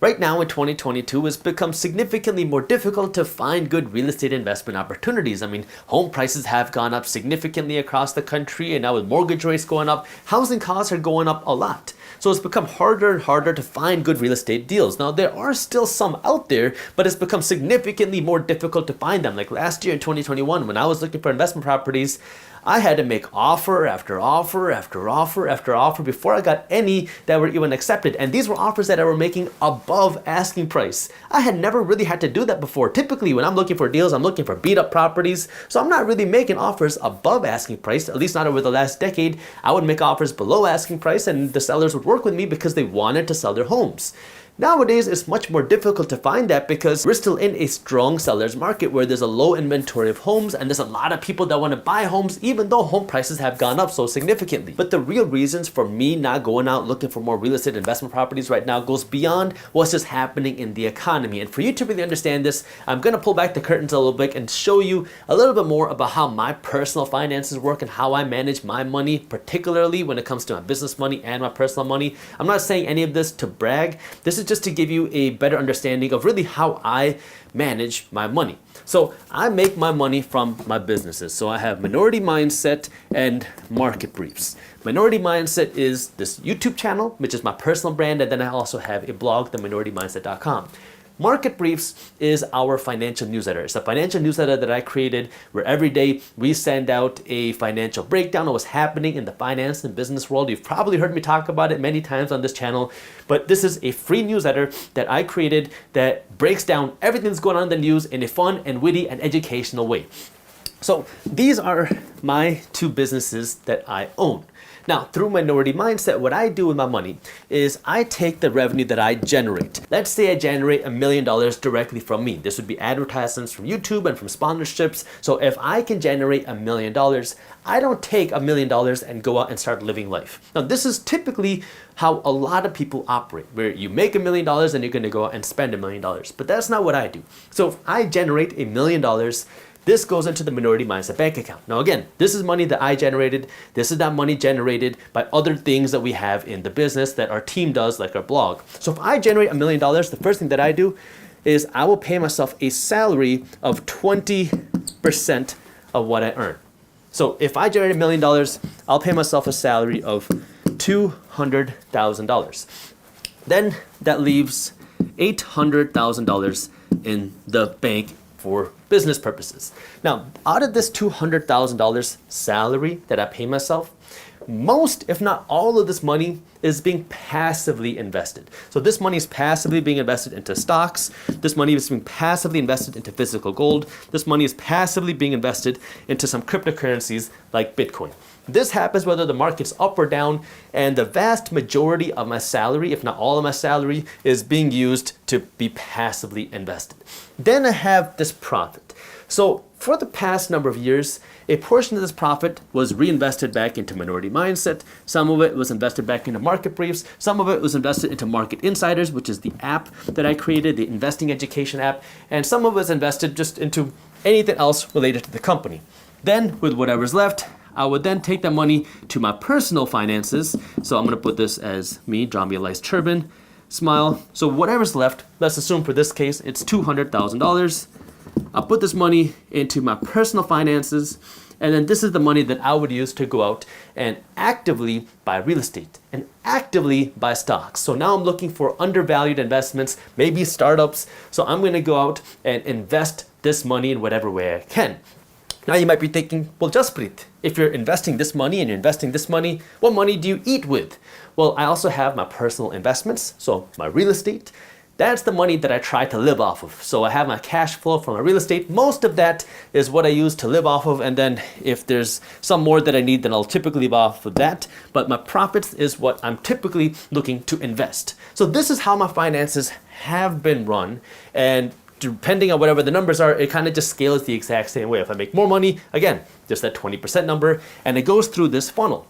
Right now in 2022, it's become significantly more difficult to find good real estate investment opportunities. I mean, home prices have gone up significantly across the country, and now with mortgage rates going up, housing costs are going up a lot. So it's become harder and harder to find good real estate deals. Now, there are still some out there, but it's become significantly more difficult to find them. Like last year in 2021, when I was looking for investment properties, I had to make offer after offer after offer after offer before I got any that were even accepted. And these were offers that I were making above asking price. I had never really had to do that before. Typically, when I'm looking for deals, I'm looking for beat up properties. So I'm not really making offers above asking price, at least not over the last decade. I would make offers below asking price, and the sellers would work with me because they wanted to sell their homes. Nowadays, it's much more difficult to find that because we're still in a strong seller's market where there's a low inventory of homes and there's a lot of people that want to buy homes even though home prices have gone up so significantly. But the real reasons for me not going out looking for more real estate investment properties right now goes beyond what's just happening in the economy. And for you to really understand this, I'm going to pull back the curtains a little bit and show you a little bit more about how my personal finances work and how I manage my money, particularly when it comes to my business money and my personal money. I'm not saying any of this to brag. This is just to give you a better understanding of really how I manage my money. So I make my money from my businesses. So I have Minority Mindset and Market Briefs. Minority Mindset is this YouTube channel, which is my personal brand, and then I also have a blog, theminoritymindset.com. Market Briefs is our financial newsletter. It's a financial newsletter that I created where every day we send out a financial breakdown of what's happening in the finance and business world. You've probably heard me talk about it many times on this channel, but this is a free newsletter that I created that breaks down everything that's going on in the news in a fun and witty and educational way. So these are my two businesses that I own. Now, through Minority Mindset, what I do with my money is I take the revenue that I generate. Let's say I generate $1 million directly from me. This would be advertisements from YouTube and from sponsorships. So if I can generate $1 million, I don't take $1 million and go out and start living life. Now, this is typically how a lot of people operate, where you make $1 million and you're gonna go out and spend $1 million. But that's not what I do. So if I generate $1 million, this goes into the Minority Mindset bank account. Now again, this is money that I generated. This is not money generated by other things that we have in the business that our team does, like our blog. So if I generate $1 million, the first thing that I do is I will pay myself a salary of 20% of what I earn. So if I generate $1 million, I'll pay myself a salary of $200,000. Then that leaves $800,000 in the bank for business purposes. Now, out of this $200,000 salary that I pay myself, most, if not all of this money is being passively invested. So this money is passively being invested into stocks. This money is being passively invested into physical gold. This money is passively being invested into some cryptocurrencies like Bitcoin. This happens whether the market's up or down, and the vast majority of my salary, if not all of my salary, is being used to be passively invested. Then I have this profit. So for the past number of years, a portion of this profit was reinvested back into Minority Mindset. Some of it was invested back into Market Briefs. Some of it was invested into Market Insiders, which is the app that I created, the investing education app. And some of it was invested just into anything else related to the company. Then with whatever's left, I would then take that money to my personal finances. So I'm gonna put this as me, draw me a nice turban, smile. So whatever's left, let's assume for this case, it's $200,000. I'll put this money into my personal finances, and then this is the money that I would use to go out and actively buy real estate and actively buy stocks. So now I'm looking for undervalued investments, maybe startups. So I'm gonna go out and invest this money in whatever way I can. Now you might be thinking, well, Jasprit, if you're investing this money and you're investing this money, what money do you eat with? Well, I also have my personal investments, so my real estate. That's the money that I try to live off of. So I have my cash flow from my real estate. Most of that is what I use to live off of. And then if there's some more that I need, then I'll typically live off of that. But my profits is what I'm typically looking to invest. So this is how my finances have been run. And depending on whatever the numbers are, it kind of just scales the exact same way. If I make more money, again, just that 20% number, and it goes through this funnel.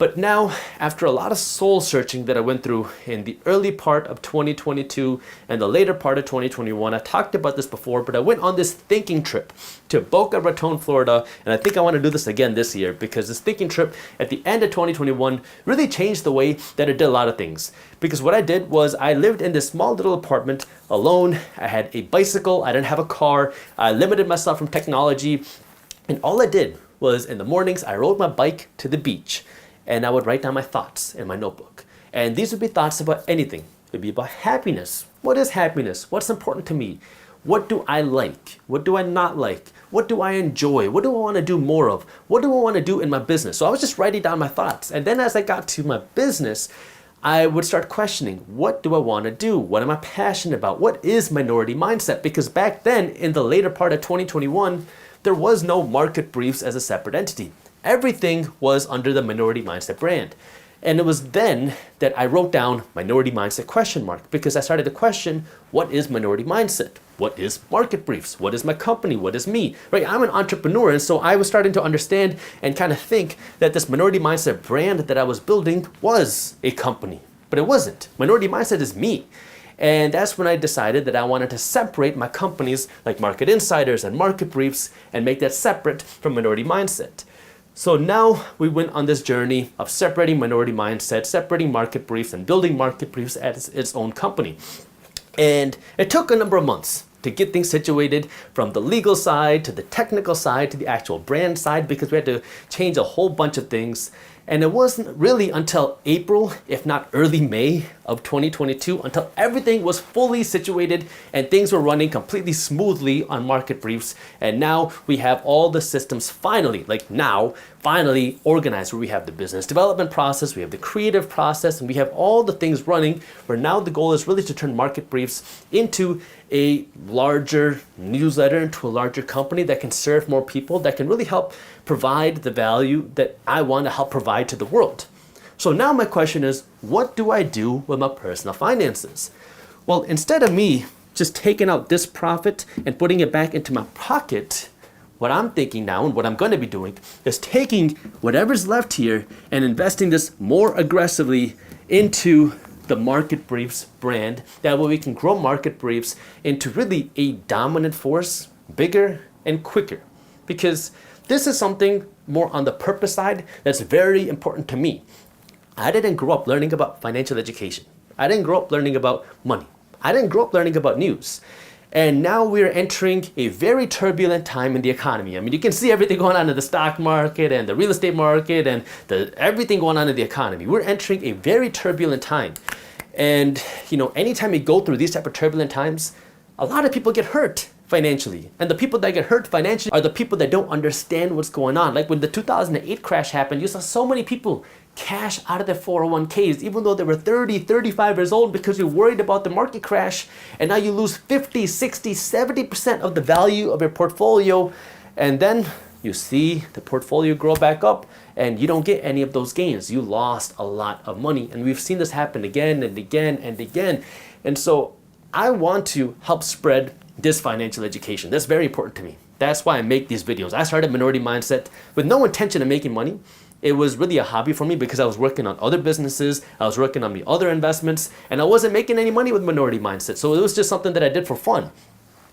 But now, after a lot of soul searching that I went through in the early part of 2022 and the later part of 2021, I talked about this before, but I went on this thinking trip to Boca Raton, Florida, and I think I want to do this again this year because this thinking trip at the end of 2021 really changed the way that I did a lot of things. Because what I did was I lived in this small little apartment alone. I had a bicycle, I didn't have a car, I limited myself from technology, and all I did was in the mornings I rode my bike to the beach. And I would write down my thoughts in my notebook. And these would be thoughts about anything. It would be about happiness. What is happiness? What's important to me? What do I like? What do I not like? What do I enjoy? What do I want to do more of? What do I want to do in my business? So I was just writing down my thoughts. And then as I got to my business, I would start questioning, what do I want to do? What am I passionate about? What is minority mindset? Because back then, in the later part of 2021, there was no market briefs as a separate entity. Everything was under the minority mindset brand. And it was then that I wrote down minority mindset question mark because I started to question, what is minority mindset? What is market briefs? What is my company? What is me? Right? I'm an entrepreneur, and so I was starting to understand and kind of think that this minority mindset brand that I was building was a company, but it wasn't. Minority mindset is me. And that's when I decided that I wanted to separate my companies like Market Insiders and Market Briefs and make that separate from minority mindset. So now we went on this journey of separating minority mindset, separating market briefs, and building market briefs as its own company. And it took a number of months to get things situated from the legal side to the technical side to the actual brand side because we had to change a whole bunch of things. And it wasn't really until April, if not early May of 2022, until everything was fully situated and things were running completely smoothly on market briefs. And now we have all the systems finally organized, where we have the business development process, we have the creative process, and we have all the things running, where now the goal is really to turn market briefs into a larger newsletter, into a larger company that can serve more people, that can really help provide the value that I want to help provide to the world. So now my question is, what do I do with my personal finances? Well, instead of me just taking out this profit and putting it back into my pocket, what I'm thinking now and what I'm going to be doing is taking whatever's left here and investing this more aggressively into the Market Briefs brand. That way we can grow Market Briefs into really a dominant force, bigger and quicker. Because this is something more on the purpose side that's very important to me. I didn't grow up learning about financial education. I didn't grow up learning about money. I didn't grow up learning about news. And now we're entering a very turbulent time in the economy. I mean, you can see everything going on in the stock market and the real estate market and everything going on in the economy. We're entering a very turbulent time. And, anytime you go through these type of turbulent times, a lot of people get hurt financially. And the people that get hurt financially are the people that don't understand what's going on. Like when the 2008 crash happened, you saw so many people cash out of their 401ks, even though they were 30, 35 years old, because you're worried about the market crash. And now you lose 50, 60, 70% of the value of your portfolio. And then you see the portfolio grow back up and you don't get any of those gains. You lost a lot of money. And we've seen this happen again and again and again. And so I want to help spread this financial education. That's very important to me. That's why I make these videos. I started Minority Mindset with no intention of making money. It was really a hobby for me because I was working on other businesses, I was working on the other investments, and I wasn't making any money with Minority Mindset. So it was just something that I did for fun.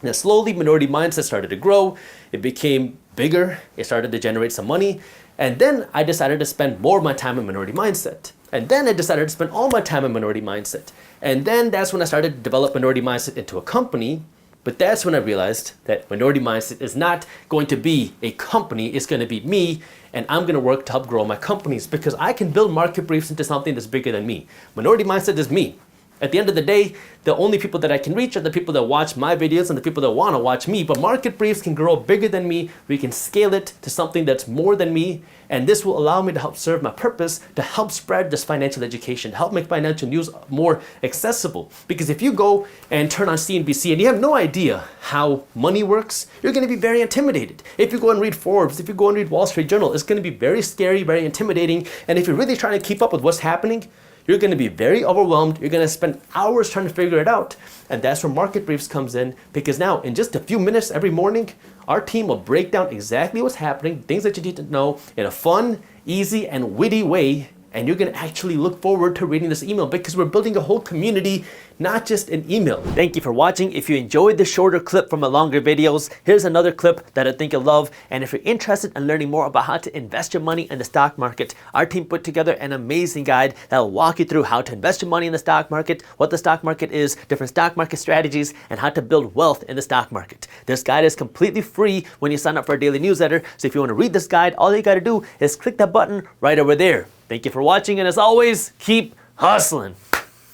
Now slowly, Minority Mindset started to grow. It became bigger. It started to generate some money. And then I decided to spend more of my time in Minority Mindset. And then I decided to spend all my time in Minority Mindset. And then that's when I started to develop Minority Mindset into a company. But that's when I realized that Minority Mindset is not going to be a company, it's going to be me, and I'm going to work to help grow my companies because I can build market briefs into something that's bigger than me. Minority Mindset is me. At the end of the day, the only people that I can reach are the people that watch my videos and the people that want to watch me. But market briefs can grow bigger than me. We can scale it to something that's more than me. And this will allow me to help serve my purpose, to help spread this financial education, to help make financial news more accessible. Because if you go and turn on CNBC and you have no idea how money works, you're going to be very intimidated. If you go and read Forbes, if you go and read Wall Street Journal, it's going to be very scary, very intimidating. And if you're really trying to keep up with what's happening, you're going to be very overwhelmed. You're going to spend hours trying to figure it out. And that's where Market Briefs comes in, because now in just a few minutes every morning, our team will break down exactly what's happening, things that you need to know in a fun, easy, and witty way. and you're gonna actually look forward to reading this email because we're building a whole community, not just an email. Thank you for watching. If you enjoyed the shorter clip from my longer videos, here's another clip that I think you'll love. And if you're interested in learning more about how to invest your money in the stock market, our team put together an amazing guide that will walk you through how to invest your money in the stock market, what the stock market is, different stock market strategies, and how to build wealth in the stock market. This guide is completely free when you sign up for our daily newsletter. So if you want to read this guide, all you got to do is click that button right over there. Thank you for watching, and as always, keep hustling.